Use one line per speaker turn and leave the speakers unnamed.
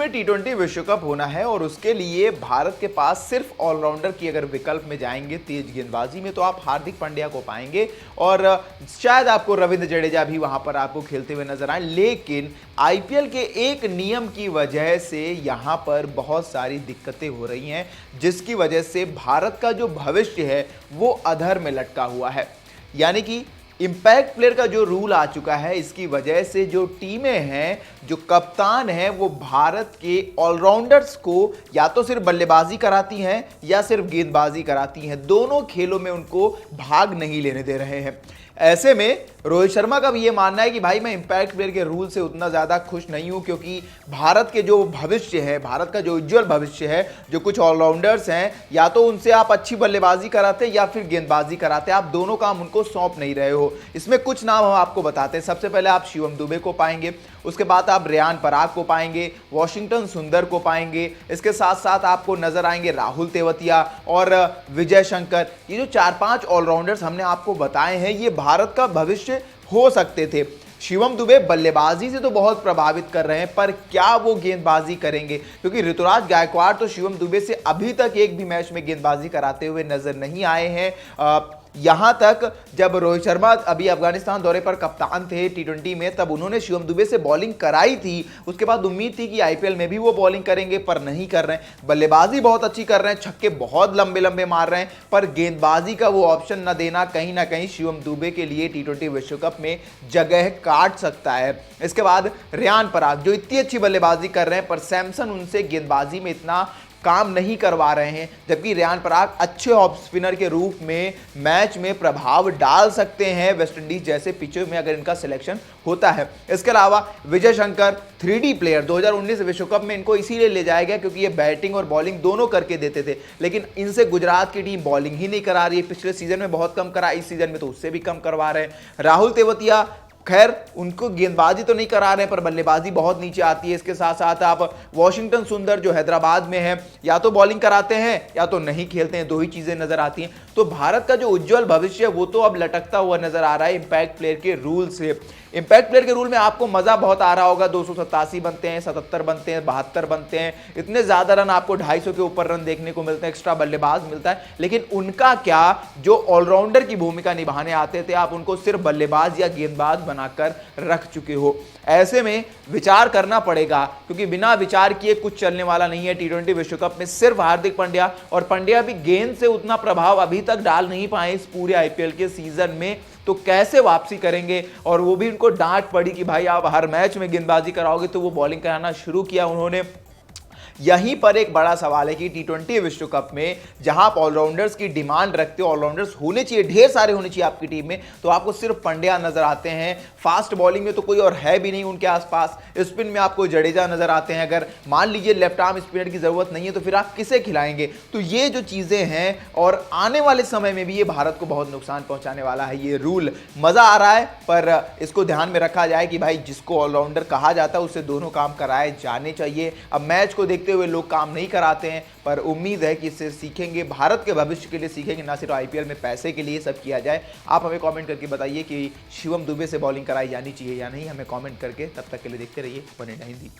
में टी20 विश्व कप होना है और उसके लिए भारत के पास सिर्फ ऑलराउंडर की अगर विकल्प में जाएंगे तेज गेंदबाजी में तो आप हार्दिक पांड्या को पाएंगे और शायद आपको रविंद्र जडेजा भी वहां पर आपको खेलते हुए नजर आए। लेकिन आईपीएल के एक नियम की वजह से यहां पर बहुत सारी दिक्कतें हो रही हैं, जिसकी वजह से भारत का जो भविष्य है वो अधर में लटका हुआ है। यानी कि इंपैक्ट प्लेयर का जो रूल आ चुका है, इसकी वजह से जो टीमें हैं, जो कप्तान हैं, वो भारत के ऑलराउंडर्स को या तो सिर्फ बल्लेबाजी कराती हैं या सिर्फ गेंदबाजी कराती हैं। दोनों खेलों में उनको भाग नहीं लेने दे रहे हैं। ऐसे में रोहित शर्मा का भी ये मानना है कि भाई मैं इंपैक्ट प्लेयर के रूल से उतना ज़्यादा खुश नहीं हूं, क्योंकि भारत के जो भविष्य है, भारत का जो उज्जवल भविष्य है, जो कुछ ऑलराउंडर्स हैं, या तो उनसे आप अच्छी बल्लेबाजी कराते या फिर गेंदबाजी कराते, आप दोनों काम उनको सौंप नहीं रहे हो। इसमें कुछ नाम हम आपको बताते हैं। सबसे पहले आप शिवम दुबे को पाएंगे, उसके बाद आप रेयान पराग को पाएंगे, वॉशिंगटन सुंदर को पाएंगे, इसके साथ साथ आपको नजर आएंगे राहुल तेवतिया और विजय शंकर। ये जो 4-5 ऑलराउंडर्स हमने आपको बताए हैं, ये भारत का भविष्य हो सकते थे। शिवम दुबे बल्लेबाजी से तो बहुत प्रभावित कर रहे हैं, पर क्या वो गेंदबाजी करेंगे? क्योंकि ऋतुराज गायकवाड़ तो शिवम दुबे से अभी तक एक भी मैच में गेंदबाजी कराते हुए नजर नहीं आए हैं। यहां तक जब रोहित शर्मा अभी अफगानिस्तान दौरे पर कप्तान थे टी20 में, तब उन्होंने शिवम दुबे से बॉलिंग कराई थी। उसके बाद उम्मीद थी कि आईपीएल में भी वो बॉलिंग करेंगे, पर नहीं कर रहे हैं। बल्लेबाजी बहुत अच्छी कर रहे हैं, छक्के बहुत लंबे लंबे मार रहे हैं, पर गेंदबाजी का वो ऑप्शन न देना कहीं ना कहीं शिवम दुबे के लिए टी20 विश्व कप में जगह काट सकता है। इसके बाद रेयान पराग जो इतनी अच्छी बल्लेबाजी कर रहे हैं, पर सैमसन उनसे गेंदबाजी में इतना काम नहीं करवा रहे हैं, जबकि रेयान पराग अच्छे ऑफ स्पिनर के रूप में मैच में प्रभाव डाल सकते हैं वेस्टइंडीज जैसे पिचों में, अगर इनका सिलेक्शन होता है। इसके अलावा विजय शंकर 3D प्लेयर, 2019 विश्व कप में इनको इसीलिए ले जाया गया क्योंकि ये बैटिंग और बॉलिंग दोनों करके देते थे, लेकिन इनसे गुजरात की टीम बॉलिंग ही नहीं करा रही है। पिछले सीजन में बहुत कम करा, इस सीजन में तो उससे भी कम करवा रहे हैं। राहुल तेवतिया खैर उनको गेंदबाजी तो नहीं करा रहे हैं, पर बल्लेबाजी बहुत नीचे आती है। इसके साथ साथ आप वॉशिंगटन सुंदर जो हैदराबाद में है, या तो बॉलिंग कराते हैं या तो नहीं खेलते हैं, दो ही चीजें नजर आती हैं। तो भारत का जो उज्जवल भविष्य है वो तो अब लटकता हुआ नजर आ रहा है इंपैक्ट प्लेयर के रूल से। इंपैक्ट प्लेयर के रूल में आपको मजा बहुत आ रहा होगा, 287 बनते हैं, 77 बनते हैं, 72 बनते हैं, इतने ज्यादा रन, आपको 250 के ऊपर रन देखने को मिलते हैं, एक्स्ट्रा बल्लेबाज मिलता है। लेकिन उनका क्या, जो ऑलराउंडर की भूमिका निभाने आते थे, आप उनको सिर्फ बल्लेबाज या गेंदबाज बनाकर रख चुके हो। ऐसे में विचार करना पड़ेगा, क्योंकि बिना विचार किए कुछ चलने वाला नहीं है। टी20 विश्व कप में सिर्फ हार्दिक पांड्या, और पांड्या भी गेंद से उतना प्रभाव अभी तक डाल नहीं पाए इस पूरे आईपीएल के सीजन में, तो कैसे वापसी करेंगे? और वो भी उनको डांट पड़ी कि भाई आप हर मैच में गेंदबाजी कराओगे, तो वो बॉलिंग कराना शुरू किया उन्होंने। यहीं पर एक बड़ा सवाल है कि टी20 विश्व कप में जहां आप ऑलराउंडर्स की डिमांड रखते हो, ऑलराउंडर्स होने चाहिए, ढेर सारे होने चाहिए आपकी टीम में, तो आपको सिर्फ पांड्या नजर आते हैं। फास्ट बॉलिंग में तो कोई और है भी नहीं उनके आसपास। स्पिन में आपको जडेजा नजर आते हैं। अगर मान लीजिए लेफ्ट आर्म स्पिनर की जरूरत नहीं है, तो फिर आप किसे खिलाएंगे? तो ये जो चीजें हैं, और आने वाले समय में भी ये भारत को बहुत नुकसान पहुंचाने वाला है ये रूल। मजा आ रहा है, पर इसको ध्यान में रखा जाए कि भाई जिसको ऑलराउंडर कहा जाता है उससे दोनों काम कराए जाने चाहिए। अब मैच को देखते हुए लोग काम नहीं कराते हैं, पर उम्मीद है कि इससे सीखेंगे, भारत के भविष्य के लिए सीखेंगे, ना सिर्फ आईपीएल में पैसे के लिए सब किया जाए। आप हमें कमेंट करके बताइए कि शिवम दुबे से बॉलिंग कराई जानी चाहिए या नहीं, हमें कमेंट करके। तब तक के लिए देखते रहिए वन इंडिया हिंदी।